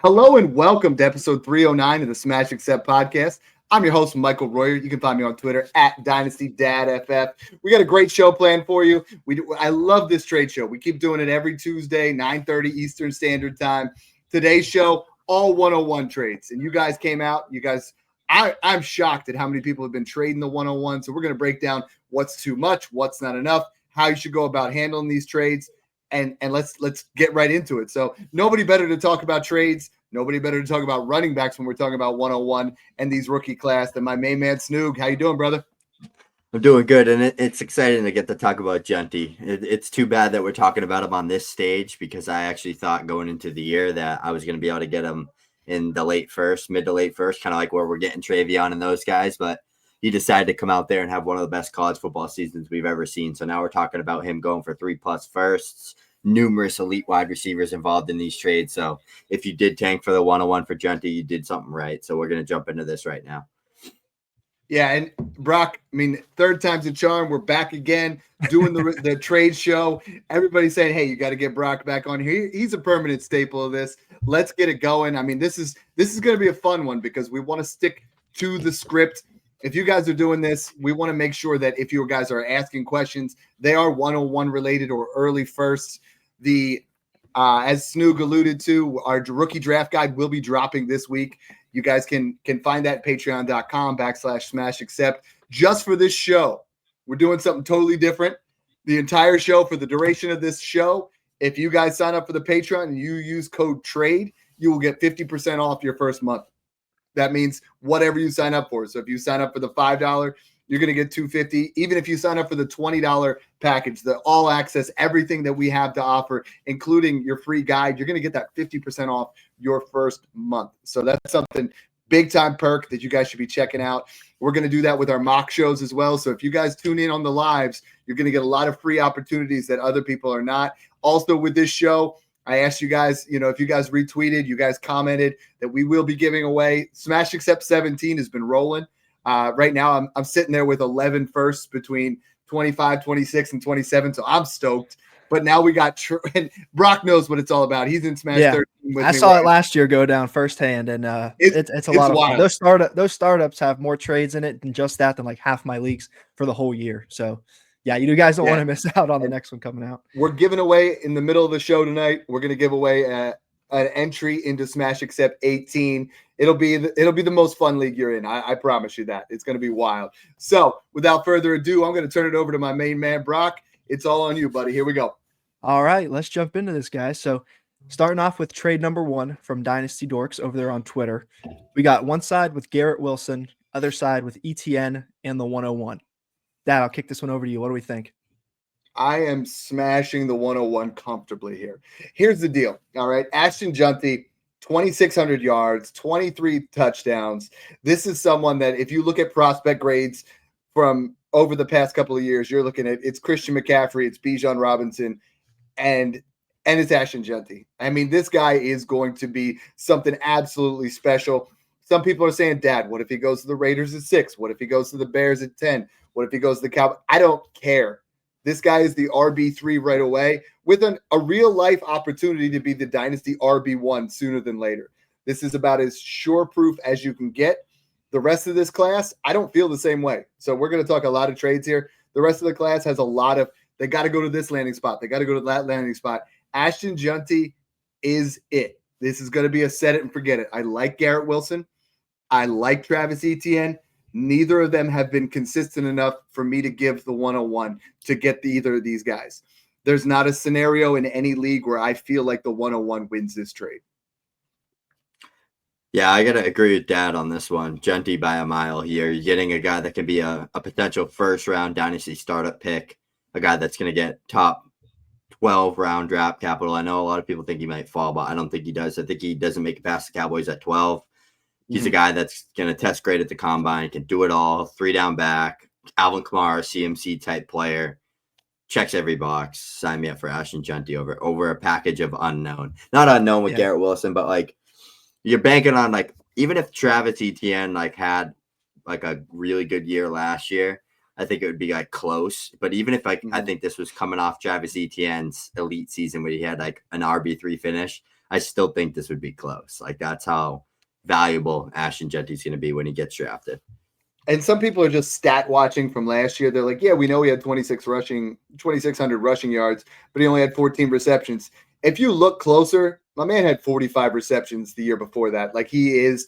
Hello and welcome to episode 309 of the Smash Accept podcast. I'm your host, Michael Royer. You can find me on Twitter at DynastyDadFF. We got a great show planned for you. I love this trade show. We keep doing it every Tuesday, 9:30 Eastern Standard Time. Today's show, all 101 trades. And you guys came out. I'm shocked at how many people have been trading the 101. So we're going to break down what's too much, what's not enough, how you should go about handling these trades. And let's get right into it. So nobody better to talk about trades. Nobody better to talk about running backs when we're talking about 101 and these rookie class than my main man, Snoog. How you doing, brother? I'm doing good, and it's exciting to get to talk about Jeanty. It's too bad that we're talking about him on this stage because I actually thought going into the year that I was going to be able to get him in the mid to late first, kind of like where we're getting Travion and those guys. But he decided to come out there and have one of the best college football seasons we've ever seen. So now we're talking about him going for 3+ firsts. Numerous elite wide receivers involved in these trades. So if you did tank for the 101 for Jeanty, you did something right. So we're going to jump into this right now. Yeah, and Brock, third time's a charm. We're back again doing the trade show. Everybody's saying, hey, you got to get Brock back on here. He's a permanent staple of this. Let's get it going. This is going to be a fun one because we want to stick to the script. If you guys are doing this, we want to make sure that if you guys are asking questions, they are 101 related or early firsts. As Snoog alluded to, our rookie draft guide will be dropping this week. You guys can find that at patreon.com/smashaccept. Just for this show, we're doing something totally different. The entire show, for the duration of this show, if you guys sign up for the Patreon and you use code TRADE, you will get 50% off your first month. That means whatever you sign up for. So if you sign up for the $5, you're going to get $250. Even if you sign up for the $20 package, the all access, everything that we have to offer, including your free guide, you're going to get that 50% off your first month. So that's something big time perk that you guys should be checking out. We're going to do that with our mock shows as well. So if you guys tune in on the lives, you're going to get a lot of free opportunities that other people are not. Also with this show, I asked you guys, if you guys retweeted, you guys commented that we will be giving away. Smash Accept 17 has been rolling. Right now, I'm sitting there with 11 firsts between 25, 26, and 27, so I'm stoked. But now we got and Brock knows what it's all about. He's in Smash 13 with me. I saw it last year go down firsthand, and it's a lot of fun. Those startups have more trades in it than just that, than like half my leagues for the whole year. So, yeah, you guys don't want to miss out on the next one coming out. We're giving away in the middle of the show tonight. We're going to give away an entry into Smash Accept 18. It'll be the most fun league you're in. I promise you that. It's going to be wild. So without further ado, I'm going to turn it over to my main man, Brock. It's all on you, buddy. Here we go. All right, let's jump into this, guys. So starting off with trade number 1 from Dynasty Dorks over there on Twitter. We got one side with Garrett Wilson, other side with ETN and the 101. Dad, I'll kick this one over to you. What do we think? I am smashing the 101 comfortably here. Here's the deal. All right. Ashton Jeanty, 2,600 yards, 23 touchdowns. This is someone that if you look at prospect grades from over the past couple of years, you're looking at it's Christian McCaffrey, it's Bijan Robinson, and it's Ashton Jeanty. This guy is going to be something absolutely special. Some people are saying, Dad, what if he goes to the Raiders at 6? What if he goes to the Bears at 10? What if he goes to the Cowboys? I don't care. This guy is the RB3 right away with a real-life opportunity to be the Dynasty RB1 sooner than later. This is about as sure-proof as you can get. The rest of this class, I don't feel the same way. So we're going to talk a lot of trades here. The rest of the class has a lot of they got to go to this landing spot. They got to go to that landing spot. Ashton Jeanty is it. This is going to be a set it and forget it. I like Garrett Wilson. I like Travis Etienne. Neither of them have been consistent enough for me to give the 101 to get either of these guys. There's not a scenario in any league where I feel like the 101 wins this trade. Yeah, I got to agree with Dad on this one. Jeanty by a mile here. You're getting a guy that can be a potential first-round Dynasty startup pick, a guy that's going to get top 12-round draft capital. I know a lot of people think he might fall, but I don't think he does. I think he doesn't make it past the Cowboys at 12. He's a guy that's going to test great at the combine, can do it all, 3-down back, Alvin Kamara, CMC type player, checks every box. Sign me up for Ashton Jeanty over a package of unknown. Not unknown with Garrett Wilson, but like you're banking on like even if Travis Etienne like had like a really good year last year, I think it would be like close. But even if I think this was coming off Travis Etienne's elite season where he had like an RB3 finish, I still think this would be close. Like that's how valuable Ashton Jeanty's going to be when he gets drafted. And some people are just stat watching from last year. They're like, yeah, we know he had 2,600 rushing yards, but he only had 14 receptions. If you look closer, my man had 45 receptions the year before that. Like he is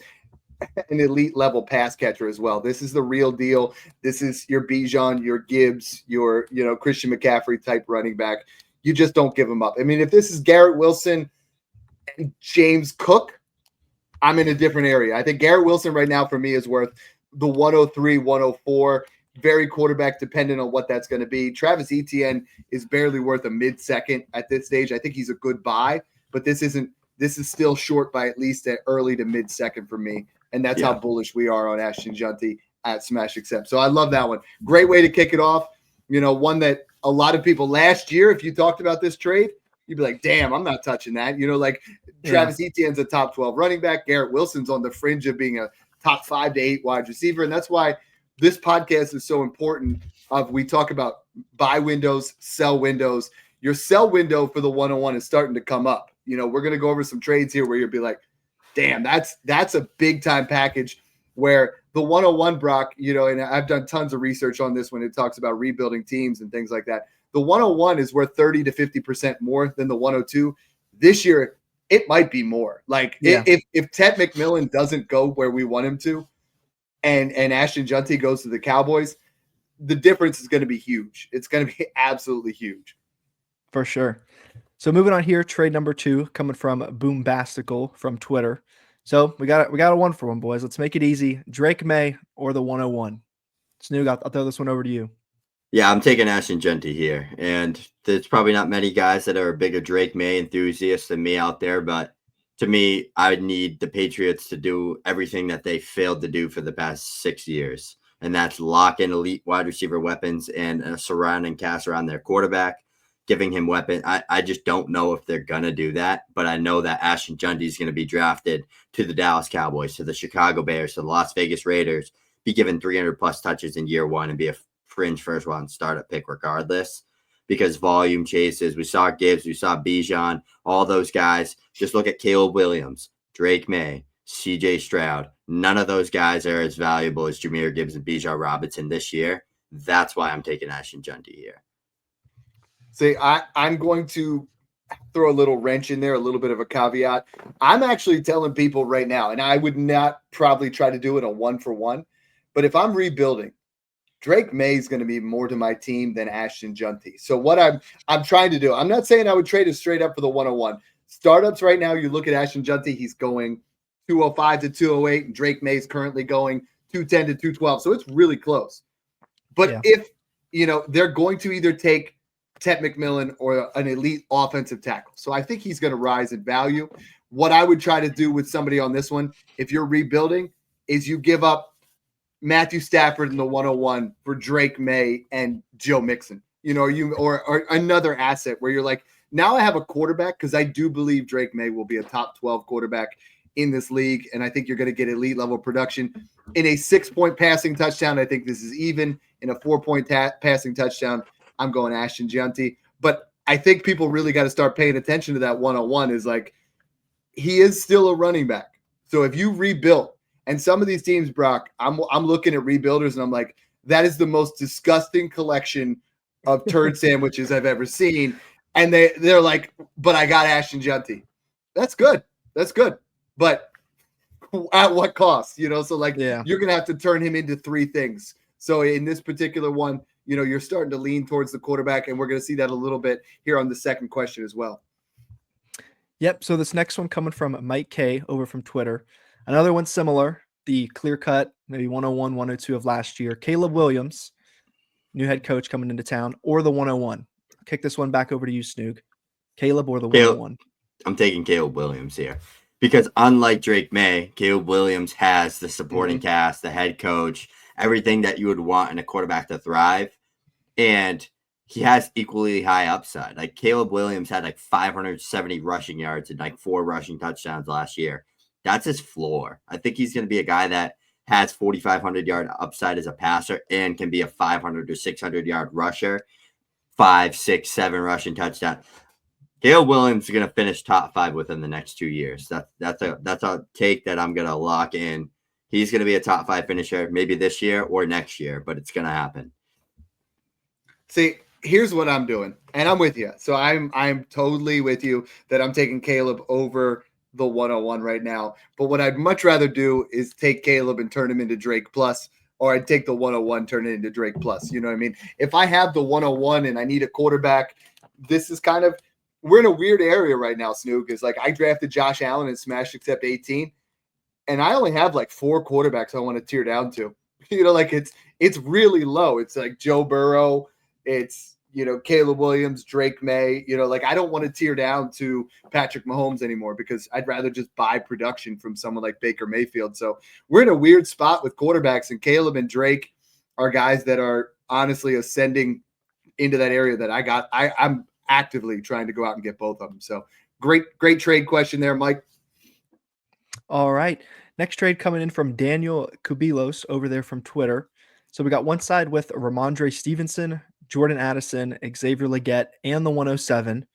an elite level pass catcher as well. This is the real deal. This is your Bijan, your Gibbs, your, Christian McCaffrey type running back. You just don't give him up. I mean, if this is Garrett Wilson and James Cook, I'm in a different area. I think Garrett Wilson right now for me is worth the 103, 104, very quarterback dependent on what that's going to be. Travis Etienne is barely worth a mid-second at this stage. I think he's a good buy, but this is still short by at least an early to mid-second for me. And that's how bullish we are on Ashton Jeanty at Smash Accept. So I love that one. Great way to kick it off. One that a lot of people last year, if you talked about this trade, you'd be like, damn, I'm not touching that. Travis Etienne's a top 12 running back. Garrett Wilson's on the fringe of being a top 5 to 8 wide receiver. And that's why this podcast is so important. We talk about buy windows, sell windows. Your sell window for the 101 is starting to come up. We're going to go over some trades here where you'll be like, damn, that's a big time package where the 101 Brock, and I've done tons of research on this when it talks about rebuilding teams and things like that. The 101 is worth 30 to 50% more than the 102. This year, it might be more. Like if Ted McMillan doesn't go where we want him to, and Ashton Jeanty goes to the Cowboys, the difference is going to be huge. It's going to be absolutely huge. For sure. So moving on here, trade number 2 coming from Boombastical from Twitter. So we got a 1-for-1, boys. Let's make it easy. Drake May or the 101. Snoog, I'll throw this one over to you. Yeah, I'm taking Ashton Jeanty here. And there's probably not many guys that are a bigger Drake May enthusiast than me out there. But to me, I need the Patriots to do everything that they failed to do for the past 6 years. And that's lock in elite wide receiver weapons and a surrounding cast around their quarterback, giving him weapon. I just don't know if they're going to do that. But I know that Ashton Jeanty is going to be drafted to the Dallas Cowboys, to the Chicago Bears, to the Las Vegas Raiders, be given 300-plus touches in year 1 and be a fringe first-round startup pick regardless, because volume chases. We saw Gibbs, we saw Bijan, all those guys. Just look at Caleb Williams, Drake May, CJ Stroud. None of those guys are as valuable as Jahmyr Gibbs and Bijan Robinson this year. That's why I'm taking Ashton Jeanty here. See, I'm going to throw a little wrench in there, a little bit of a caveat. I'm actually telling people right now, and I would not probably try to do it a 1-for-1, but if I'm rebuilding, Drake May is going to be more to my team than Ashton Jeanty. So what I'm trying to do, I'm not saying I would trade it straight up for the 101. Startups right now, you look at Ashton Jeanty, he's going 205 to 208, and Drake May is currently going 210 to 212. So it's really close. But if, they're going to either take Ted McMillan or an elite offensive tackle. So I think he's going to rise in value. What I would try to do with somebody on this one, if you're rebuilding, is you give up Matthew Stafford in the 101 for Drake May and Joe Mixon, or another asset where you're like, now I have a quarterback, because I do believe Drake May will be a top 12 quarterback in this league. And I think you're going to get elite level production in a 6-point passing touchdown. I think this is even in a 4-point passing touchdown. I'm going Ashton Jeanty, but I think people really got to start paying attention to that 101 is like, he is still a running back. So if you rebuild, and some of these teams, Brock, I'm looking at rebuilders and I'm like, that is the most disgusting collection of turd sandwiches I've ever seen. And they're like, but I got Ashton Jeanty. That's good. That's good. But at what cost? So like you're going to have to turn him into 3 things. So in this particular one, you're starting to lean towards the quarterback, and we're going to see that a little bit here on the second question as well. Yep. So this next one coming from Mike K over from Twitter. Another one similar, the clear cut, maybe 101, 102 of last year. Caleb Williams, new head coach coming into town, or the 101. I'll kick this one back over to you, Snoog. Caleb or the 101? I'm taking Caleb Williams here because unlike Drake May, Caleb Williams has the supporting cast, the head coach, everything that you would want in a quarterback to thrive. And he has equally high upside. Like Caleb Williams had like 570 rushing yards and like 4 rushing touchdowns last year. That's his floor. I think he's going to be a guy that has 4,500 yard upside as a passer and can be a 500 or 600 yard rusher, 5, 6, 7 rushing touchdown. Caleb Williams is going to finish top 5 within the next 2 years. That's a take that I'm going to lock in. He's going to be a top 5 finisher maybe this year or next year, but it's going to happen. See, here's what I'm doing, and I'm with you. So I'm totally with you that I'm taking Caleb over the 101 right now. But what I'd much rather do is take Caleb and turn him into Drake Plus, or I'd take the 101, turn it into Drake Plus. You know what I mean? If I have the 101 and I need a quarterback, this is kind of, we're in a weird area right now, Snoog. Is like I drafted Josh Allen and smashed except 18, and I only have like 4 quarterbacks I want to tear down to. You know, like it's really low. It's like Joe Burrow, it's, you know, Caleb Williams, Drake May, you know, like I don't want to tear down to Patrick Mahomes anymore because I'd rather just buy production from someone like Baker Mayfield. So we're in a weird spot with quarterbacks, and Caleb and Drake are guys that are honestly ascending into that area that I'm actively trying to go out and get both of them. So great trade question there, Mike. All right. Next trade coming in from Daniel Kubilos over there from Twitter. So we got one side with Ramondre Stevenson, Jordan Addison, Xavier Legette, and the 107.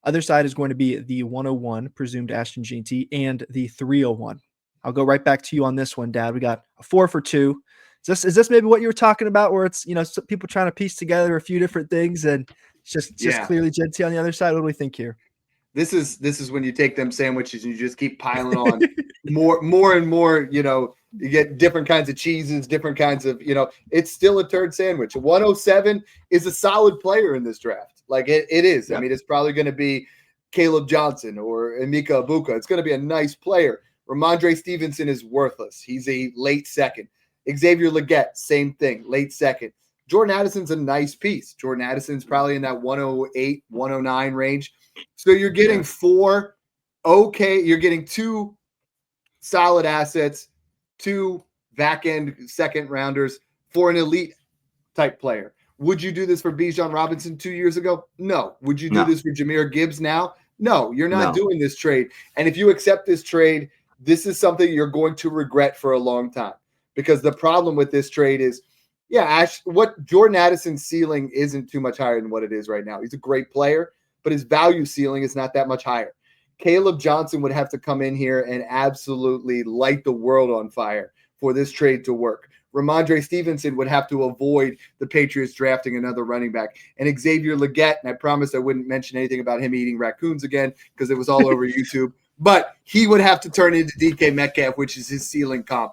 Other side is going to be the 101, presumed Ashton Jeanty, and the 301. I'll go right back to you on this one, Dad. We got a 4 for 2. Is this maybe what you were talking about, where it's, you know, people trying to piece together a few different things and it's just clearly Jeanty on the other side? What do we think here? This is when you take them sandwiches and you just keep piling on more and more, you know, you get different kinds of cheeses, different kinds of, you know, it's still a turd sandwich. 107 is a solid player in this draft. Like it is. Yep. I mean, it's probably going to be Caleb Johnson or Emeka Ibuka. It's going to be a nice player. Ramondre Stevenson is worthless. He's a late second. Xavier Legette, same thing, late second. Jordan Addison's a nice piece. Jordan Addison's probably in that 108, 109 range. So you're getting 4 okay. You're getting 2 solid assets, 2 back-end second rounders for an elite type player. Would you do this for Bijan Robinson 2 years ago? No. Would you do this for Jahmyr Gibbs now? No, you're not doing this trade. And if you accept this trade, this is something you're going to regret for a long time, because the problem with this trade is, what Jordan Addison's ceiling isn't too much higher than what it is right now. He's a great player, but his value ceiling is not that much higher. Caleb Johnson would have to come in here and absolutely light the world on fire for this trade to work. Ramondre Stevenson would have to avoid the Patriots drafting another running back. And Xavier Legette, and I promised I wouldn't mention anything about him eating raccoons again because it was all over YouTube, but he would have to turn into DK Metcalf, which is his ceiling comp,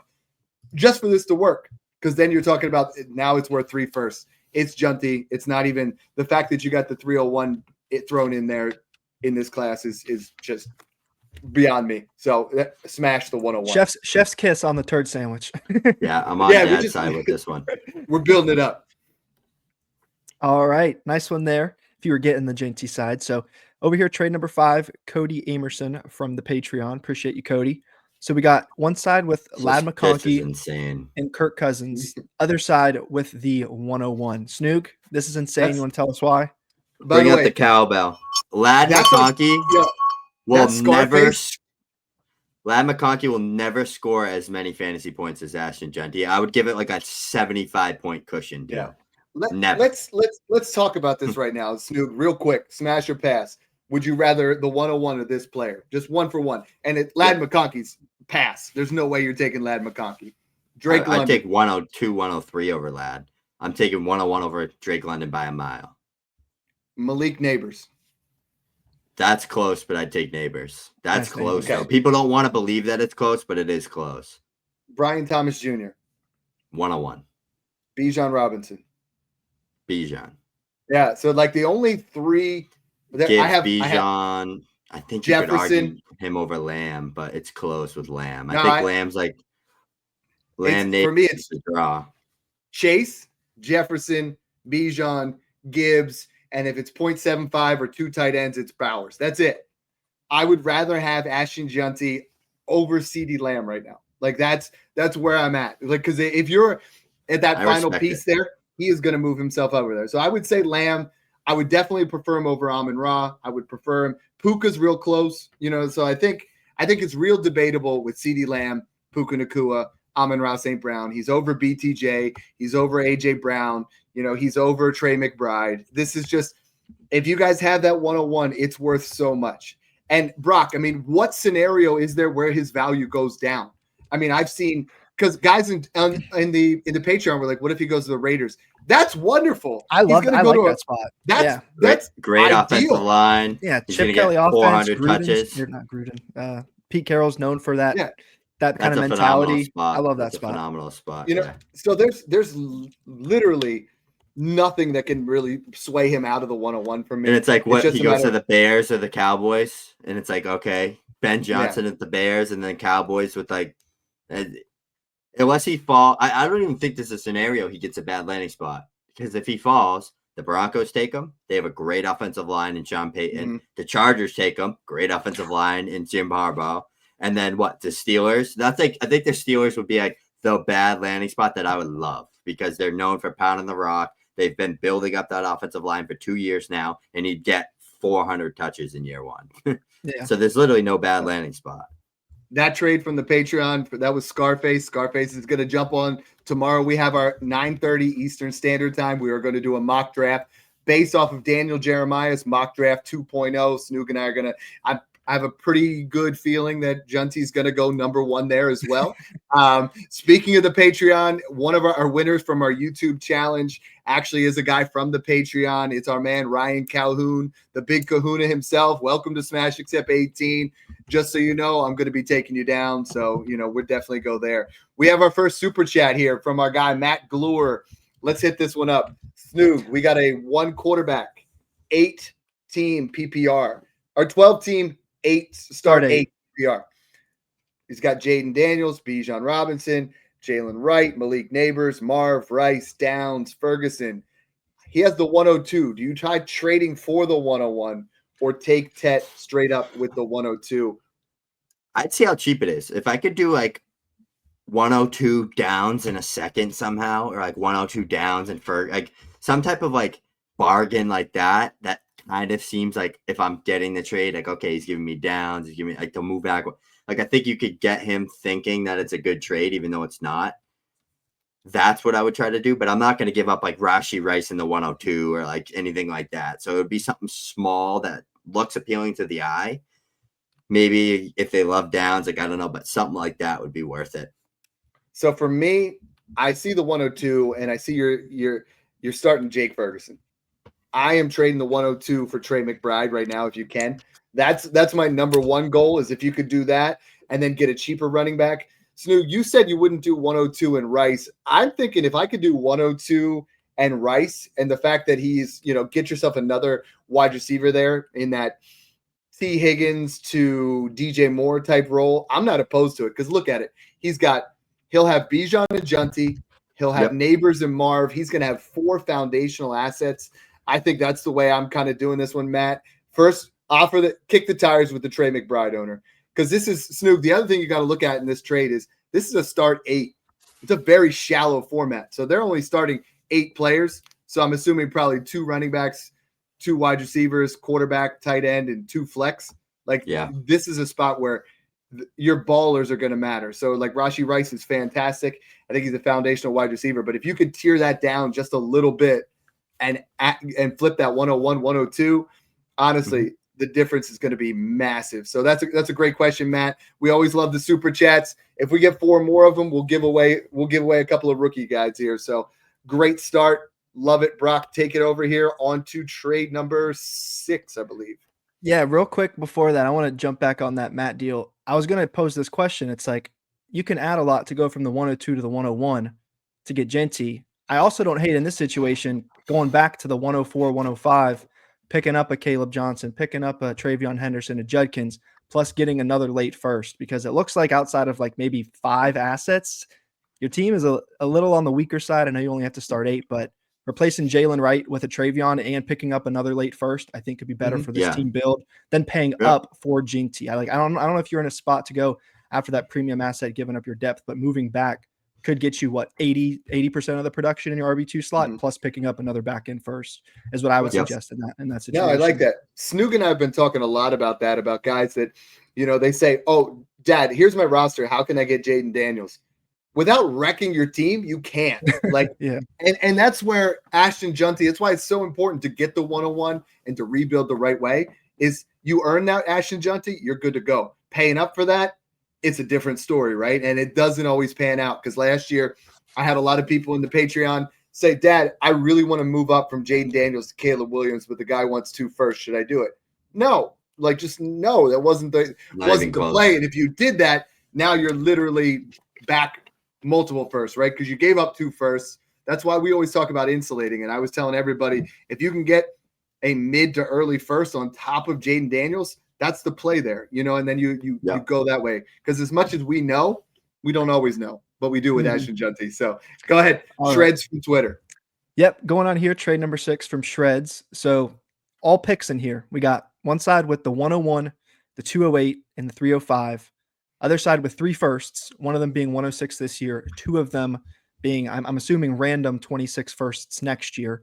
just for this to work. Because then you're talking about now it's worth 3 firsts. It's Jeanty. It's not even the fact that you got the 301 thrown in there in this class is just beyond me. So smash the 101. Chef's kiss on the turd sandwich. Yeah, I'm on Dad's side with this one. We're building it up. All right. Nice one there if you were getting the Jeanty side. So over here, trade number 5, Cody Amerson from the Patreon. Appreciate you, Cody. So we got one side with Ladd McConkey and Kirk Cousins. Other side with the 101. Snoog, this is insane. You want to tell us why? Bring up the cowbell. Ladd McConkey will never score as many fantasy points as Ashton Jeanty. I would give it like a 75-point cushion. Too. Yeah. Let's talk about this right now, Snoog, real quick. Smash or pass. Would you rather the 101 or this player? Just 1 for 1. And Ladd McConkey's pass. There's no way you're taking Ladd McConkey. Drake London. I'd take 102, 103 over Ladd. I'm taking 101 over Drake London by a mile. Malik Neighbors. That's close, but I'd take Neighbors. That's close, though. People don't want to believe that it's close, but it is close. Brian Thomas Jr. 101. Bijan Robinson. Bijan. Yeah, so like the only 3 that Bijan. I think you Jefferson. could argue him over Lamb, but it's close with Lamb. I think Lamb's like Lamb. For me, it's the draw. Chase, Jefferson, Bijan, Gibbs, and if it's 0.75 or 2 tight ends, it's Bowers. That's it. I would rather have Ashton Jeanty over CeeDee Lamb right now. Like that's where I'm at. Like, because if you're at that final piece there, he is going to move himself over there. So I would say Lamb. I would definitely prefer him over Amon-Ra. I would prefer him. Puka's real close, you know. So I think it's real debatable with CeeDee Lamb, Puka Nacua, Amon-Ra St. Brown. He's over BTJ. He's over AJ Brown. He's over Trey McBride. This is just, if you guys have that 101, it's worth so much. And Brock, I mean, what scenario is there where his value goes down? I mean, I've seen, because guys in the Patreon were like, what if he goes to the Raiders? That's wonderful. I like that spot. That's great ideal. offensive line. Yeah, He's Chip gonna Kelly get offense. 400 touches. You're not Gruden. Pete Carroll's known for that. Yeah. That kind of mentality. Spot. I love that That's spot. A phenomenal spot. So there's literally nothing that can really sway him out of the 101 for me. And it's like, what, he goes to the Bears or the Cowboys, and it's like, okay, Ben Johnson at the Bears, and then Cowboys with like, unless he fall, I don't even think there's a scenario he gets a bad landing spot, because if he falls, the Broncos take him. They have a great offensive line in Sean Payton. Mm-hmm. The Chargers take him. Great offensive line in Jim Harbaugh. And then what? The Steelers. I think the Steelers would be like the bad landing spot that I would love, because they're known for pounding the rock. They've been building up that offensive line for 2 years now, and he'd get 400 touches in year one. So there's literally no bad landing spot. That trade from the Patreon, that was Scarface. Scarface is going to jump on tomorrow. We have our 9:30 Eastern Standard Time. We are going to do a mock draft based off of Daniel Jeremiah's mock draft 2.0. Snoog and I are going to – I have a pretty good feeling that Jeanty's going to go number one there as well. Speaking of the Patreon, one of our winners from our YouTube challenge actually is a guy from the Patreon. It's our man, Ryan Calhoun, the big kahuna himself. Welcome to Smash Accept 18. Just so you know, I'm going to be taking you down. So, we'll definitely go there. We have our first super chat here from our guy, Matt Glure. Let's hit this one up. Snoog, we got a 1 quarterback, 8-team PPR, or 12-team, 8 PPR. He's got Jaden Daniels, Bijan Robinson, Jalen Wright, Malik Neighbors, Marv, Rice, Downs, Ferguson. He has the 102. Do you try trading for the 101 or take Tet straight up with the 102? I'd see how cheap it is. If I could do like 102 downs in a second somehow, or like 102 downs and for like some type of like bargain like that kind of seems like, if I'm getting the trade, like, okay, he's giving me downs, he's giving me like to move back. Like, I think you could get him thinking that it's a good trade, even though it's not. That's what I would try to do, but I'm not going to give up like Rashee Rice in the 102 or like anything like that. So it would be something small that looks appealing to the eye. Maybe if they love downs, like, I don't know, but something like that would be worth it. So for me, I see the 102 and I see you're starting Jake Ferguson. I am trading the 102 for Trey McBride right now, if you can. That's my number one goal, is if you could do that and then get a cheaper running back. Snoog, you said you wouldn't do 102 and Rice. I'm thinking if I could do 102 and Rice, and the fact that he's, get yourself another wide receiver there in that T. Higgins to DJ Moore type role, I'm not opposed to it, because look at it. He'll have Bijan and Jeanty. He'll have Neighbors and Marv. He's going to have 4 foundational assets. I think that's the way I'm kind of doing this one, Matt. First, kick the tires with the Trey McBride owner, because this is Snoog. The other thing you got to look at in this trade is this is a start 8. It's a very shallow format, so they're only starting 8 players. So I'm assuming probably 2 running backs, 2 wide receivers, quarterback, tight end, and 2 flex. This is a spot where your ballers are going to matter. So like Rashee Rice is fantastic. I think he's a foundational wide receiver, but if you could tear that down just a little bit and flip that 101, 102, honestly, the difference is going to be massive. So that's a great question, Matt. We always love the super chats. If we get 4 more of them, we'll give away a couple of rookie guides here. So great start. Love it. Brock, take it over here on to trade number 6, I believe. Yeah, real quick before that, I want to jump back on that Matt deal. I was going to pose this question. It's like, you can add a lot to go from the 102 to the 101 to get Jeanty. I also don't hate in this situation going back to the 104, 105, picking up a Caleb Johnson, picking up a Travion Henderson, a Judkins, plus getting another late first, because it looks like outside of like maybe 5 assets, your team is a little on the weaker side. I know you only have to start 8, but replacing Jalen Wright with a Travion and picking up another late first, I think could be better for this team build than paying up for Jeanty. I don't know if you're in a spot to go after that premium asset, giving up your depth, but moving back could get you 80% of the production in your RB2 slot, plus picking up another back end first is what I would suggest in that situation. No, I like that. Snoog and I have been talking a lot about that, about guys that, they say, oh, Dad, here's my roster. How can I get Jaden Daniels? without wrecking your team, you can't. Like, Yeah. and that's where Ashton Jeanty, that's why it's so important to get the 101 and to rebuild the right way, is you earn that Ashton Jeanty, you're good to go. Paying up for that, it's a different story, right? And it doesn't always pan out, because last year I had a lot of people in the Patreon say, Dad, I really want to move up from Jaden Daniels to Caleb Williams, but the guy wants 2 firsts. Should I do it? No, like, just no, that wasn't the play. And if you did that, now you're literally back multiple firsts, right? Because you gave up 2 firsts. That's why we always talk about insulating. And I was telling everybody, if you can get a mid to early first on top of Jaden Daniels, that's the play there, and then you go that way. Because as much as we know, we don't always know, but we do with Ashton Jeanty. So go ahead, Shreds from Twitter. Yep, going on here, trade number 6 from Shreds. So all picks in here. We got one side with the 101, the 208, and the 305. Other side with 3 firsts, one of them being 106 this year, 2 of them being, I'm assuming, random 26 firsts next year.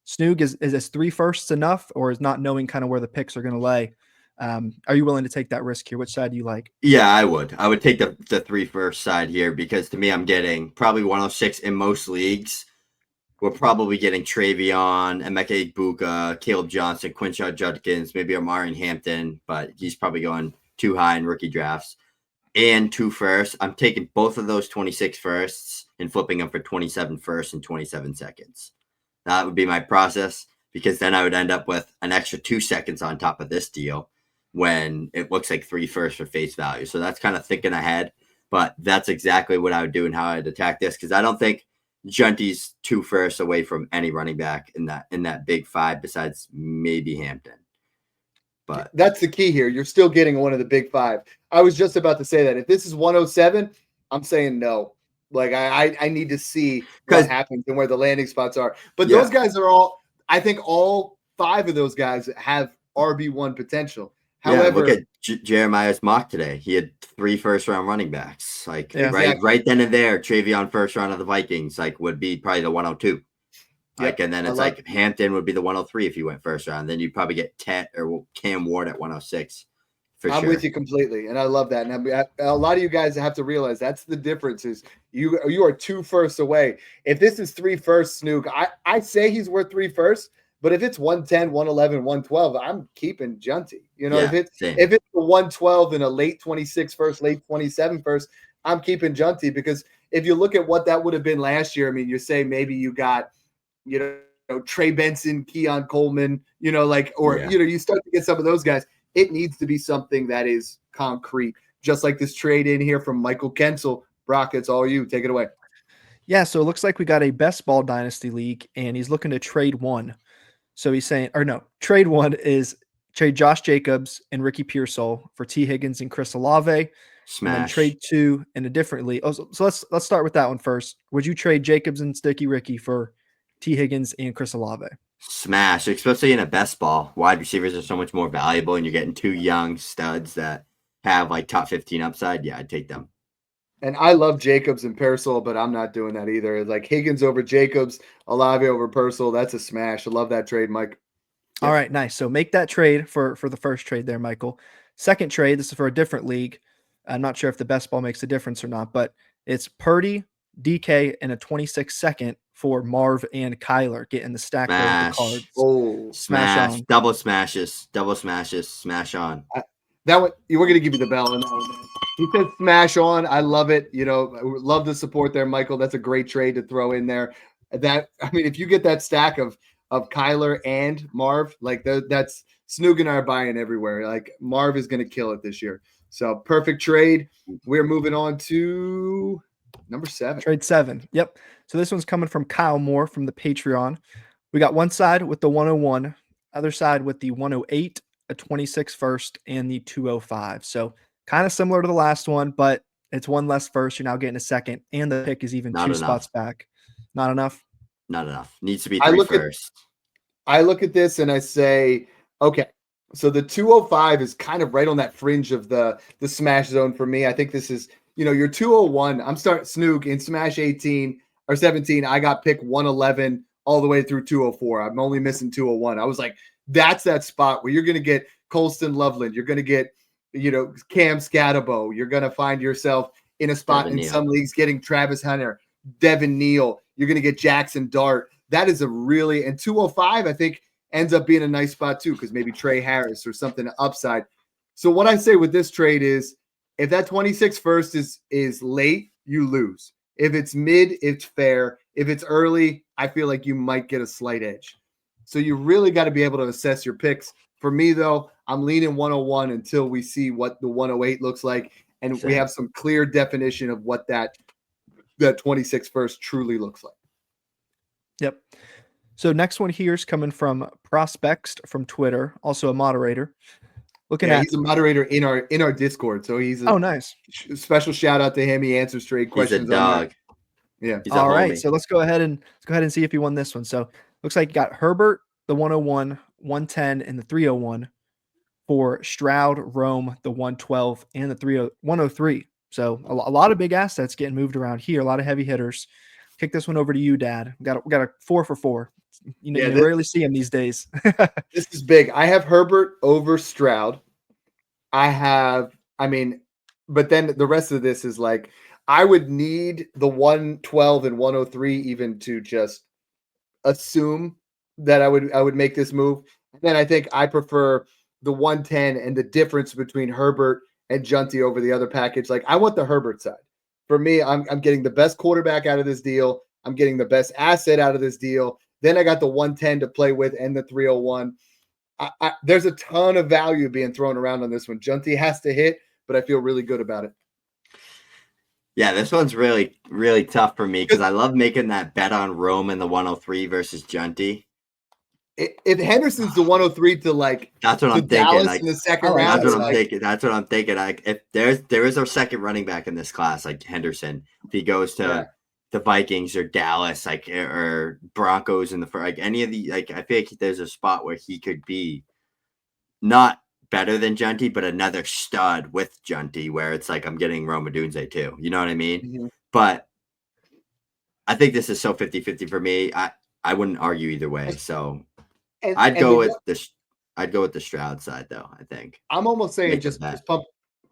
Snoog, is this 3 firsts enough, or is not knowing kind of where the picks are going to lay? Are you willing to take that risk here? Which side do you like? Yeah, I would. I would take the 3 first side here, because to me, I'm getting probably 106 in most leagues. We're probably getting Travion, Emeka Egbuka, Caleb Johnson, Quinshaw Judkins, maybe Omarion Hampton, but he's probably going too high in rookie drafts. And 2 firsts. I'm taking both of those 26 firsts and flipping them for 27 firsts and 27 seconds. That would be my process, because then I would end up with an extra 2 seconds on top of this deal when it looks like 3 firsts for face value. So that's kind of thinking ahead, but that's exactly what I would do and how I'd attack this, because I don't think Jeanty's 2 firsts away from any running back in that big 5 besides maybe Hampton. But that's the key here. You're still getting one of the big 5. I was just about to say that. If this is 107, I'm saying no. Like, I need to see what happens and where the landing spots are. But those guys are all, I think all 5 of those guys have RB1 potential. However, look at Jeremiah's mock today. He had 3 first-round running backs. Like, right then and there, Travion first round of the Vikings, like, would be probably the 102. Like, and then it's like Hampton would be the 103 if you went first round. Then you'd probably get Tet or Cam Ward at 106. I'm with you completely, and I love that. And a lot of you guys have to realize that's the difference. Is you are 2 firsts away. If this is 3 firsts, Snoog, I say he's worth 3 firsts. But if it's 110, 111, 112, I'm keeping Jeanty. If it's a 112 and a late 26 first, late 27 first, I'm keeping Jeanty, because if you look at what that would have been last year, I mean, you say maybe you got, Trey Benson, Keon Coleman, you start to get some of those guys. It needs to be something that is concrete, just like this trade in here from Michael Kensel. Brock, it's all you. Take it away. Yeah, so it looks like we got a best ball dynasty league, and he's looking to trade 1. So he's saying, trade 1 is trade Josh Jacobs and Ricky Pearsall for T. Higgins and Chris Olave. Smash. And then trade 2 in a different league. Oh, so let's start with that one first. Would you trade Jacobs and Sticky Ricky for T. Higgins and Chris Olave? Smash, especially in a best ball. Wide receivers are so much more valuable, and you're getting 2 young studs that have like top 15 upside. Yeah, I'd take them. And I love Jacobs and Pearsall, but I'm not doing that either. Like Higgins over Jacobs, Olave over Pearsall. That's a smash. I love that trade, Mike. All right, nice. So make that trade for the first trade there, Michael. Second trade, this is for a different league. I'm not sure if the best ball makes a difference or not, but it's Purdy, DK, and a 26 second for Marv and Kyler getting the stack there with the cards. Oh, smash on. Double smashes, smash on. That one, we're going to give you the bell on that one, man. He said smash on. I love it. Love the support there, Michael. That's a great trade to throw in there. If you get that stack of Kyler and Marv, like that's Snoog and I are buying everywhere. Like Marv is going to kill it this year. So perfect trade. We're moving on to number 7. Trade 7. Yep. So this one's coming from Kyle Moore from the Patreon. We got one side with the 101, other side with the 108, a 26 first, and the 205. So kind of similar to the last one, but it's 1 less first. You're now getting a second, and the pick is even 2 spots back. Not enough? Not enough. Needs to be 3 first. I look at this and I say, okay, so the 205 is kind of right on that fringe of the smash zone for me. I think this is, your 201. I'm starting Snoog in smash 18 or 17. I got pick 111 all the way through 204. I'm only missing 201. I was like, that's that spot where you're going to get Colston Loveland. You're going to get, Cam Scatabo. You're going to find yourself in a spot Devin in Neal. some leagues getting Travis Hunter, Devin Neal. You're going to get Jackson Dart. That is a really, and 205, I think, ends up being a nice spot too, because maybe Trey Harris or something upside. So what I say with this trade is, if that 26 first is late, you lose. If it's mid, it's fair. If it's early, I feel like you might get a slight edge. So you really got to be able to assess your picks. For me, though, I'm leaning 101 until we see what the 108 looks like, and we have some clear definition of what that 26 first truly looks like. Yep. So next one here is coming from Prospects from Twitter, also a moderator. Looking at he's a moderator in our Discord, so he's a nice. Special shout out to him. He answers trade questions. He's a dog. Yeah. He's all right. So let's go ahead and see if he won this one. So looks like you got Herbert, the 101, 110, and the 301 for Stroud, Rome, the 112, and the 103. So a lot of big assets getting moved around here. A lot of heavy hitters. Kick this one over to you, Dad. We got a 4 for 4. You rarely see him these days. This is big. I have Herbert over Stroud. But then the rest of this is like, I would need the 112 and 103 even to just assume that I would make this move. And then I think I prefer the 110 and the difference between Herbert and Jeanty over the other package. Like, I want the Herbert side. For me, I'm getting the best quarterback out of this deal. I'm getting the best asset out of this deal. Then I got the 110 to play with and the 301. There's a ton of value being thrown around on this one. Jeanty has to hit, but I feel really good about it. Yeah, this one's really, really tough for me because I love making that bet on Rome and the 103 versus Jeanty. If Henderson's the 103 to that's what I'm thinking. Dallas in the second round. That's what I'm thinking. That's what I'm thinking. If there is a second running back in this class, like Henderson, if he goes to the Vikings or Dallas, or Broncos in the any of the I feel like there's a spot where he could be not better than Jeanty, but another stud with Jeanty, where it's like I'm getting Rome Odunze too. You know what I mean? Mm-hmm. But I think this is so 50-50 for me. I wouldn't argue either way. So I'd go with the Stroud side, though. I think I'm almost saying just pump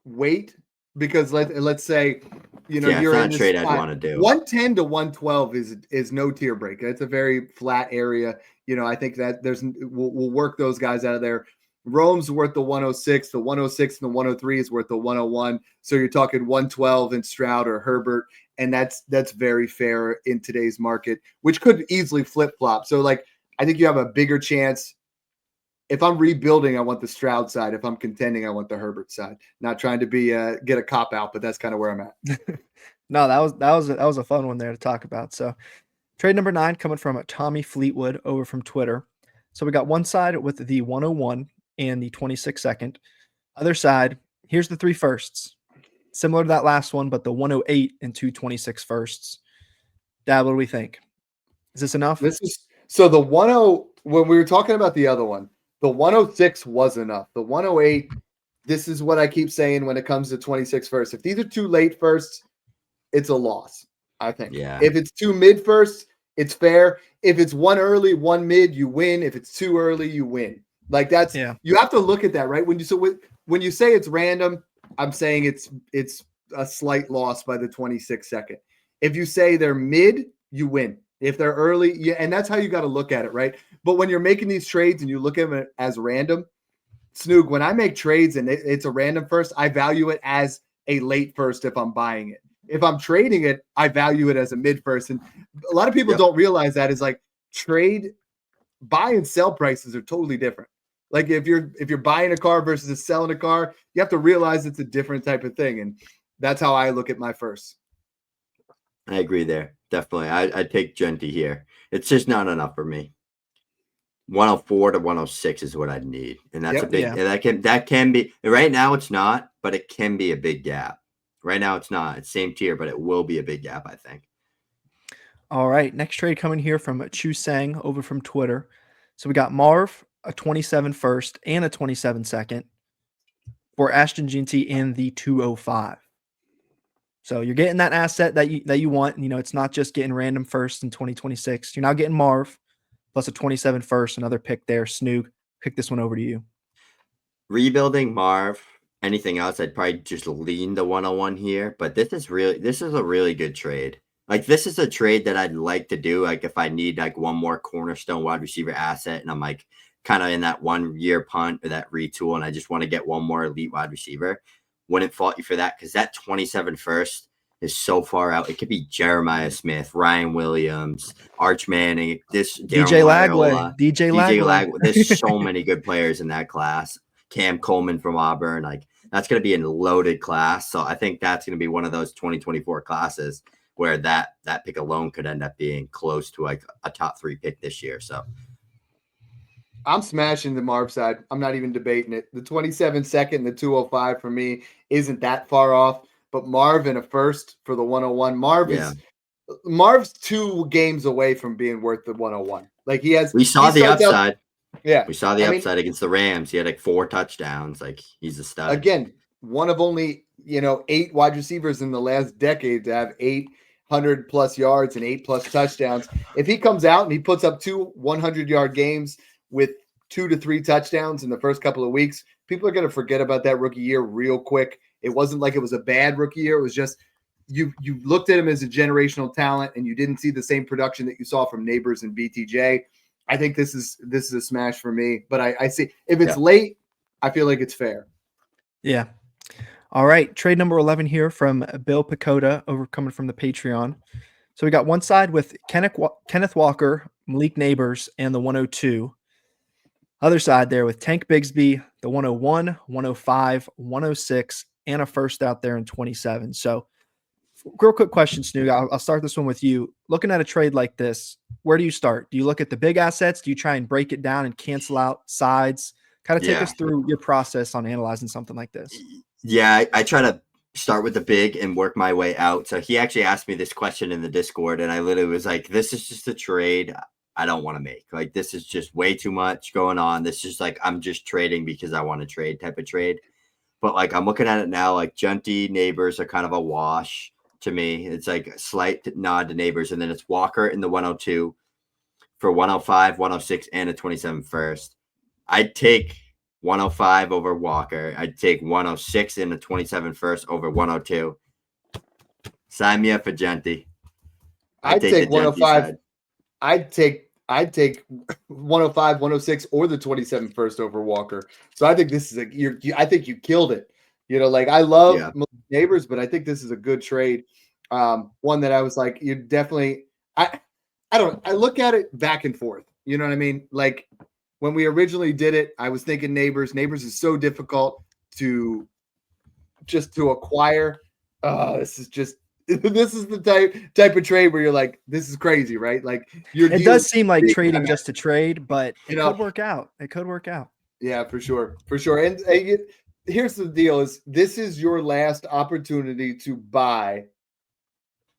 weight, because let's say you're in this trade I'd want to do. 110 to 112 is no tier break. It's a very flat area. I think that we'll work those guys out of there. Rome's worth the 106. The 106 and the 103 is worth the 101. So you're talking 112 in Stroud or Herbert, and that's very fair in today's market, which could easily flip flop. So I think you have a bigger chance. If I'm rebuilding, I want the Stroud side. If I'm contending, I want the Herbert side. Not trying to be get a cop out, but that's kind of where I'm at. No, that was a fun one there to talk about. So trade number 9 coming from Tommy Fleetwood over from Twitter. So we got one side with the 101 and the 26 second. Other side, here's the 3 firsts. Similar to that last one, but the 108 and 226 firsts. Dad, what do we think? Is this enough? So the 10, when we were talking about the other one, the 106 was enough. The 108, this is what I keep saying when it comes to 26 firsts. If these are too late firsts, it's a loss, I think. Yeah. If it's 2 mid firsts, it's fair. If it's 1 early, 1 mid, you win. If it's 2 early, you win. You have to look at that, right? When you say it's random, I'm saying it's a slight loss by the 26 second. If you say they're mid, you win. If they're early, and that's how you got to look at it, right? But when you're making these trades and you look at them as random, Snoog, when I make trades and it's a random first, I value it as a late first if I'm buying it. If I'm trading it, I value it as a mid first. And a lot of people don't realize that is trade, buy and sell prices are totally different. Like if you're buying a car versus selling a car, you have to realize it's a different type of thing. And that's how I look at my first. I agree there. Definitely. I'd take Jeanty here. It's just not enough for me. 104 to 106 is what I'd need. And that's a big, and that can be, right now it's not, but it can be a big gap. Right now it's not. It's same tier, but it will be a big gap, I think. All right. Next trade coming here from Chu Sang over from Twitter. So we got Marv, a 27 first and a 27 second for Ashton Jeanty in the 205. So you're getting that asset that you want. It's not just getting random first in 2026. You're now getting Marv plus a 27 first, another pick there. Snoog, pick this one over to you. Rebuilding Marv anything else, I'd probably just lean the 101 here. But this is a really good trade. Like, this is a trade that I'd like to do. Like, if I need like one more cornerstone wide receiver asset, and I'm like kind of in that 1 year punt or that retool, and I just want to get one more elite wide receiver, wouldn't fault you for that, because that 27 first is so far out. It could be Jeremiah Smith, Ryan Williams, Arch Manning, DJ Viola, DJ Lagway. There's so many good players in that class. Cam Coleman from Auburn, like, that's going to be a loaded class. So I think that's going to be one of those 2024 classes where that pick alone could end up being close to like a top 3 pick this year. So I'm smashing the Marv side. I'm not even debating it. The 27 second and the 205 for me isn't that far off, but Marv in a first for the 101. Marv's 2 games away from being worth the 101. Like, we saw the upside. We saw the upside against the Rams. He had like 4 touchdowns. Like, he's a stud. Again, one of only 8 wide receivers in the last decade to have 800 plus yards and 8 plus touchdowns. If he comes out and he puts up 2 100-yard games with 2 to 3 touchdowns in the first couple of weeks, people are going to forget about that rookie year real quick. It wasn't like it was a bad rookie year. It was just you looked at him as a generational talent, and you didn't see the same production that you saw from Neighbors and BTJ. I think this is a smash for me. But I see if it's late, I feel like it's fair. Yeah. All right. Trade number 11 here from Bill Pacoda, coming from the Patreon. So we got one side with Kenneth Walker, Malik Neighbors, and the 102. Other side there with Tank Bigsby, the 101, 105, 106, and a first out there in 27. So real quick question, Snoog. I'll start this one with you. Looking at a trade like this, where do you start? Do you look at the big assets? Do you try and break it down and cancel out sides? Kind of take us through your process on analyzing something like this. Yeah, I try to start with the big and work my way out. So he actually asked me this question in the Discord, and I literally was like, this is just a trade I don't want to make. Like, this is just way too much going on. This is like, I'm just trading because I want to trade type of trade. But like, I'm looking at it now, like Jeanty, Neighbors are kind of a wash to me. It's like a slight nod to Neighbors, and then it's Walker in the 102 for 105, 106, and a 27 first. I'd take 105 over Walker. I'd take 106 in the 27 first over 102. Sign me up for Jeanty. I'd take 105. I'd take 105, 106, or the 27 first over Walker. So I think this is I think you killed it. Like, I love Neighbors, but I think this is a good trade. One that I was like, you definitely. I look at it back and forth. You know what I mean? Like, when we originally did it, I was thinking Neighbors. Neighbors is so difficult to acquire. This is the type of trade where you're like, this is crazy, right? Like, it does seem like trading just to trade, but it could work out. It could work out. Yeah, for sure. And here's the deal: is this is your last opportunity to buy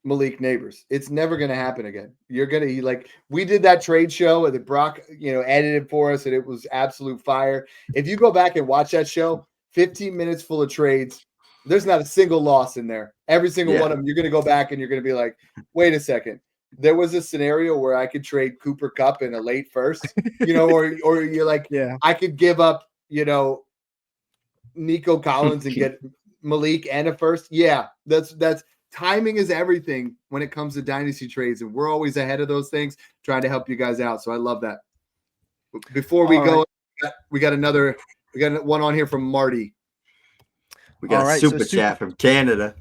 Malik Neighbors. It's never going to happen again. You're going to like, we did that trade show that Brock, edited for us, and it was absolute fire. If you go back and watch that show, 15 minutes full of trades, there's not a single loss in there. Every single one of them, you're going to go back and you're going to be like, wait a second. There was a scenario where I could trade Cooper Kupp in a late first, or you're like, I could give up, Nico Collins and get Malik and a first. Yeah, that's timing is everything when it comes to dynasty trades, and we're always ahead of those things, trying to help you guys out. So I love that. Before we go, we got one on here from Marty. We got a super chat from Canada.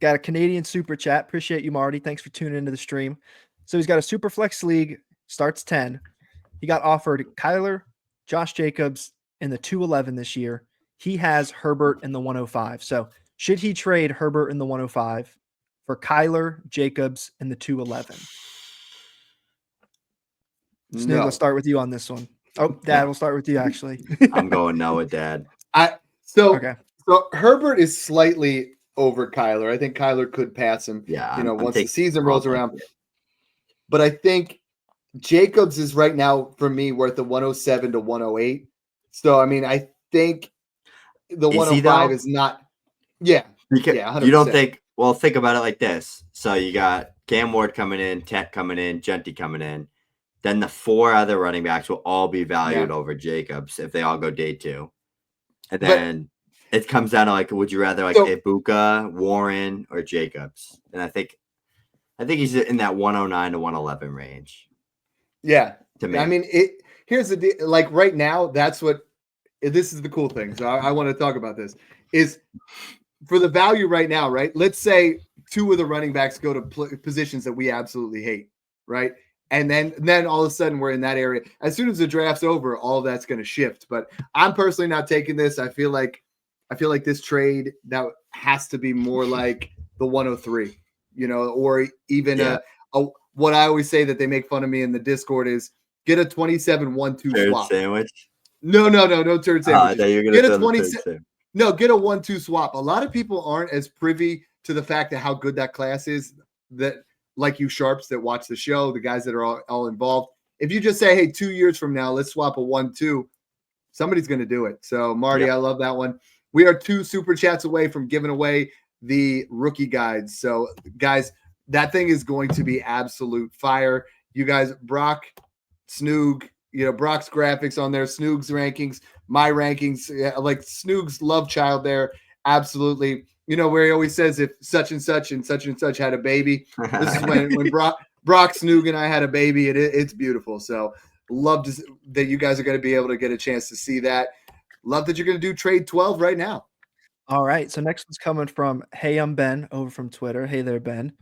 Got a Canadian super chat. Appreciate you, Marty. Thanks for tuning into the stream. So he's got a super flex league, starts 10. He got offered Kyler, Josh Jacobs in the 211 this year. He has Herbert in the 105. So should he trade Herbert in the 105 for Kyler, Jacobs in the 211? Snoog, let's start with you on this one. Oh, Dad, we'll start with you, actually. I'm going no with Dad. So Herbert is slightly over Kyler. I think Kyler could pass him, once the season rolls around. But I think Jacobs is right now, for me, worth the 107 to 108. So, I mean, I think the 105 is not. Yeah. You don't think, well, think about it like this. So you got Cam Ward coming in, Tet coming in, Jeanty coming in. Then the 4 other running backs will all be valued over Jacobs if they all go day 2. And then it comes down to like, would you rather like Ibuka, Warren, or Jacobs? And I think he's in that 109 to 111 range. Yeah, to me. I mean, here's the deal. Like right now, this is the cool thing. So I want to talk about this. Is for the value right now, right? Let's say two of the running backs go to positions that we absolutely hate, right? And then all of a sudden we're in that area. As soon as the draft's over, all that's going to shift. But I'm personally not taking this. I feel like this trade that has to be more like the 103, or even what I always say that they make fun of me in the Discord is get a 27-1-2 swap. Sandwich? No turd sandwich. Get a 27. No, get a 1-2 swap. A lot of people aren't as privy to the fact of how good that class is, that like you sharps that watch the show, the guys that are all involved. If you just say, hey, 2 years from now, let's swap a 1-2, somebody's going to do it. So, Marty, I love that one. We are 2 super chats away from giving away the rookie guides. So, guys, that thing is going to be absolute fire. You guys, Brock, Snoog, Brock's graphics on there, Snoog's rankings, my rankings, like Snoog's love child there. Absolutely. Where he always says if such and such had a baby. This is when Brock, Snoog, and I had a baby. It's beautiful. So love that you guys are going to be able to get a chance to see that. Love that you're going to do trade 12 right now. All right. So next one's coming from Hey, I'm Ben over from Twitter. Hey there, Ben.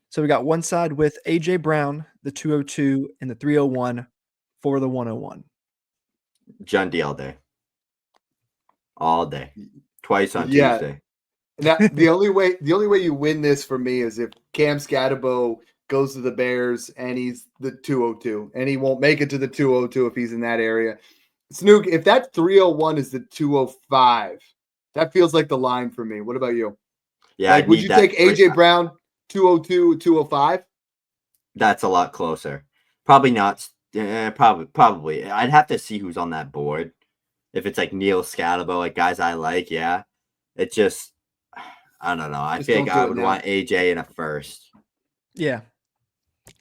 So we got one side with AJ Brown, the 202 and the 301 for the 101. Jeanty all day, twice on Tuesday. Now, the only way you win this for me is if Cam Scatterbo goes to the Bears and he's the 202, and he won't make it to the 202 if he's in that area. Snoog, if that 301 is the 205, that feels like the line for me. What about you? Yeah, would you take AJ Brown 202, 205? That's a lot closer. Probably not. Probably. I'd have to see who's on that board. If it's like Neil Scatterbo, like guys I like, yeah. It just, I don't know. I feel like I would want AJ in a first. Yeah.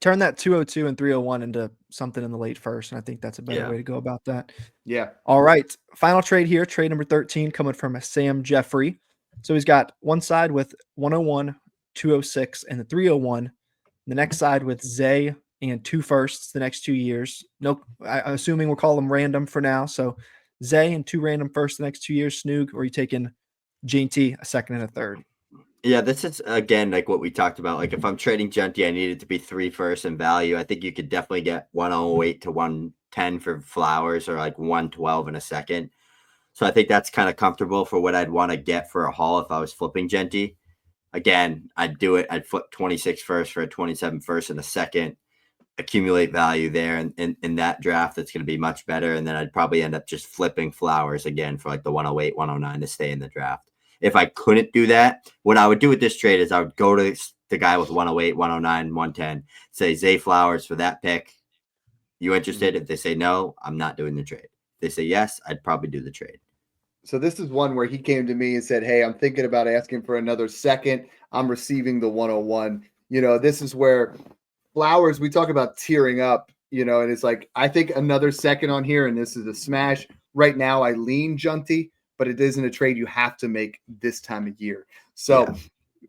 Turn that 202 and 301 into something in the late first, and I think that's a better way to go about that. Yeah. All right. Final trade here. Trade number 13 coming from Sam Jeffrey. So he's got one side with 101, 206, and the 301. The next side with Zay and 2 firsts the next 2 years. No, I'm assuming we'll call them random for now. So Zay and 2 random firsts the next 2 years. Snoog, or are you taking Jeanty, a second and a third? Yeah, this is, again, like what we talked about. Like if I'm trading Jeanty, I need it to be 3 firsts in value. I think you could definitely get 108 to 110 for Flowers, or like 112 in a second. So I think that's kind of comfortable for what I'd want to get for a haul if I was flipping Jeanty. Again, I'd do it. I'd flip 26 first for a 27 first in a second, accumulate value there. And in that draft, that's going to be much better. And then I'd probably end up just flipping Flowers again for like the 108, 109 to stay in the draft. If I couldn't do that, what I would do with this trade is I would go to the guy with 108, 109, 110, say Zay Flowers for that pick. You interested? If they say no, I'm not doing the trade. If they say yes, I'd probably do the trade. So this is one where he came to me and said, hey, I'm thinking about asking for another second. I'm receiving the 101. This is where Flowers, we talk about tearing up, and it's like, I think another second on here, and this is a smash. Right now, I lean Jeanty, but it isn't a trade you have to make this time of year. So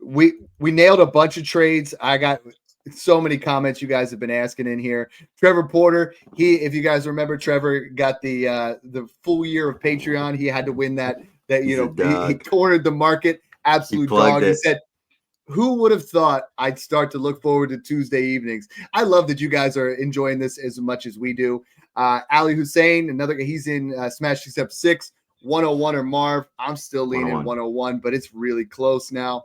we nailed a bunch of trades. I got so many comments you guys have been asking in here. Trevor Porter, if you guys remember, Trevor got the full year of Patreon. He had to win that he cornered the market. Absolute dog. He said, who would have thought I'd start to look forward to Tuesday evenings? I love that you guys are enjoying this as much as we do. Ali Hussein, he's in Smash Except 6, 101 or Marv. I'm still leaning 101, but it's really close now.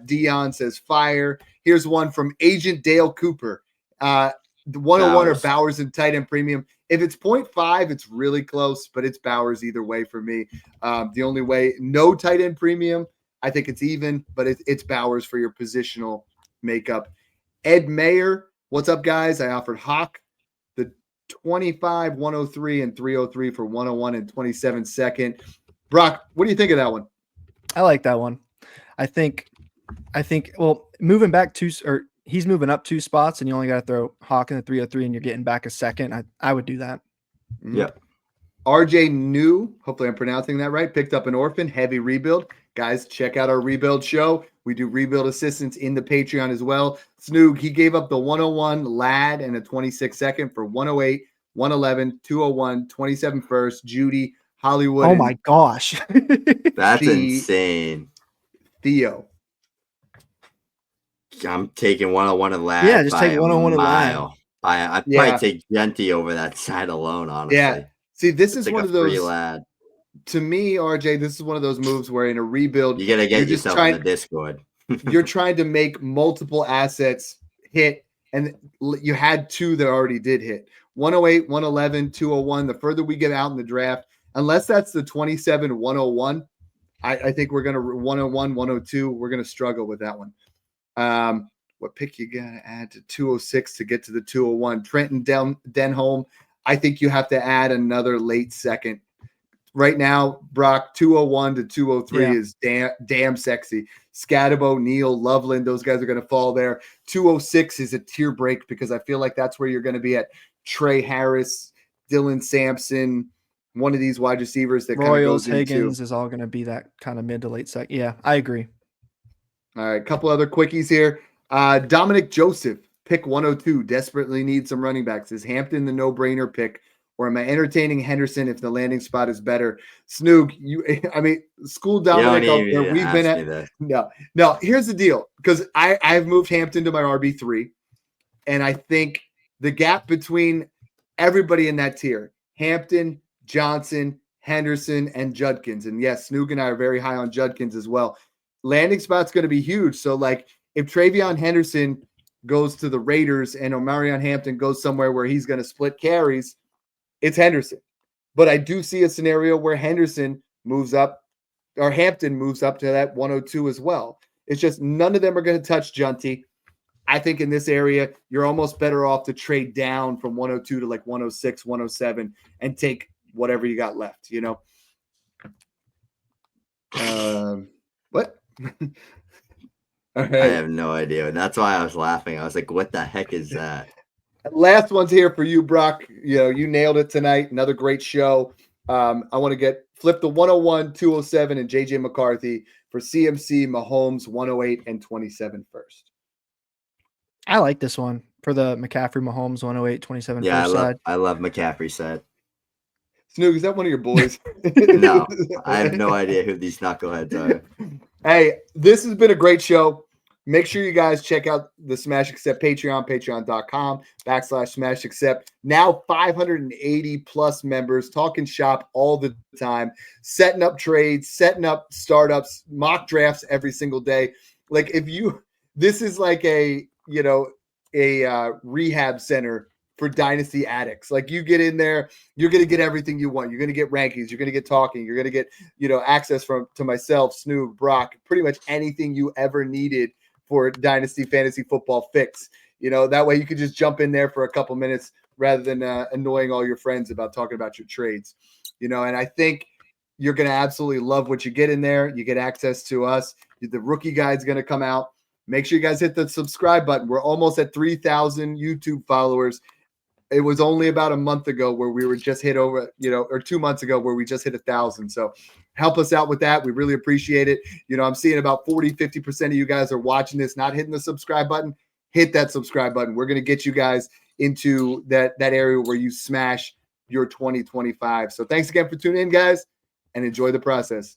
Dion says fire. Here's one from Agent Dale Cooper. The 101 or Bowers and tight end premium. If it's 0.5, it's really close, but it's Bowers either way for me. The only way, no tight end premium, I think it's even, but it's Bowers for your positional makeup. Ed Mayer, what's up, guys? I offered Hawk the 25, 103, and 303 for 101 and 27 second. Brock, what do you think of that one? I like that one. I think, well, moving back he's moving up 2 spots, and you only got to throw Hawk in the 303, and you're getting back a second. I would do that. Yeah. RJ New, hopefully I'm pronouncing that right, picked up an orphan, heavy rebuild. Guys, check out our rebuild show. We do rebuild assistance in the Patreon as well. Snoog, he gave up the 101 Lad and a 26 second for 108, 111, 201, 27 first, Judy, Hollywood. Oh my gosh. That's insane. Theo. I'm taking 101 and Lad. Yeah, just take 101 and Lad. I'd probably take Jeanty over that side alone, honestly. Yeah. See, this is like one of those. Lad. To me, RJ, this is one of those moves where in a rebuild, you got to get yourself in the Discord. You're trying to make multiple assets hit, and you had two that already did hit. 108, 111, 201. The further we get out in the draft, unless that's the 27, 101, I think we're going to 101, 102. We're going to struggle with that one. What pick you got to add to 206 to get to the 201? Trenton Denholm. I think you have to add another late second. Right now, Brock, 201 to 203 is damn sexy. Scadabo, Neal, Loveland, those guys are going to fall there. 206 is a tier break because I feel like that's where you're going to be at. Trey Harris, Dylan Sampson, one of these wide receivers that Royals, kind of goes Higgins is all going to be that kind of mid to late second. Yeah, I agree. All right, a couple other quickies here. Dominic Joseph, pick 102, desperately needs some running backs. Is Hampton the no-brainer pick? Or am I entertaining Henderson if the landing spot is better? Snoog, school Dominic out there. We've been at no. Here's the deal, because I've moved Hampton to my RB3, and I think the gap between everybody in that tier, Hampton, Johnson, Henderson, and Judkins, and yes, Snoog and I are very high on Judkins as well. Landing spot's going to be huge. So, like, if Travion Henderson goes to the Raiders and Omarion Hampton goes somewhere where he's going to split carries, it's Henderson. But I do see a scenario where Henderson moves up or Hampton moves up to that 102 as well. It's just none of them are going to touch Jeanty. I think in this area, you're almost better off to trade down from 102 to like 106, 107 and take whatever you got left, you know? What? All right. I have no idea. That's why I was laughing. I was like, what the heck is that? Last one's here for you, Brock. You nailed it tonight. Another great show. I want to flip the 101, 207, and JJ McCarthy for CMC, Mahomes, 108 and 27 first. I like this one for the McCaffrey, Mahomes, 108, 27 first side. I love McCaffrey side. Snoog, is that one of your boys? No, I have no idea who these knuckleheads are. Hey, this has been a great show. Make sure you guys check out the Smash Accept Patreon, patreon.com/Smash Accept. Now 580 plus members, talking shop all the time, setting up trades, setting up startups, mock drafts every single day. Like this is like a rehab center for Dynasty addicts. Like, you get in there, you're going to get everything you want. You're going to get rankings. You're going to get talking. You're going to get, access to myself, Snoog, Brock, pretty much anything you ever needed for Dynasty Fantasy Football fix. That way you could just jump in there for a couple minutes rather than annoying all your friends about talking about your trades. And I think you're going to absolutely love what you get in there. You get access to us. The rookie guide's going to come out. Make sure you guys hit the subscribe button. We're almost at 3,000 YouTube followers. It was only about a month ago where we were just hit over, or 2 months ago where we just hit 1,000. So help us out with that. We really appreciate it. I'm seeing about 40-50% of you guys are watching this, not hitting the subscribe button. Hit that subscribe button. We're going to get you guys into that area where you smash your 2025. So thanks again for tuning in, guys, and enjoy the process.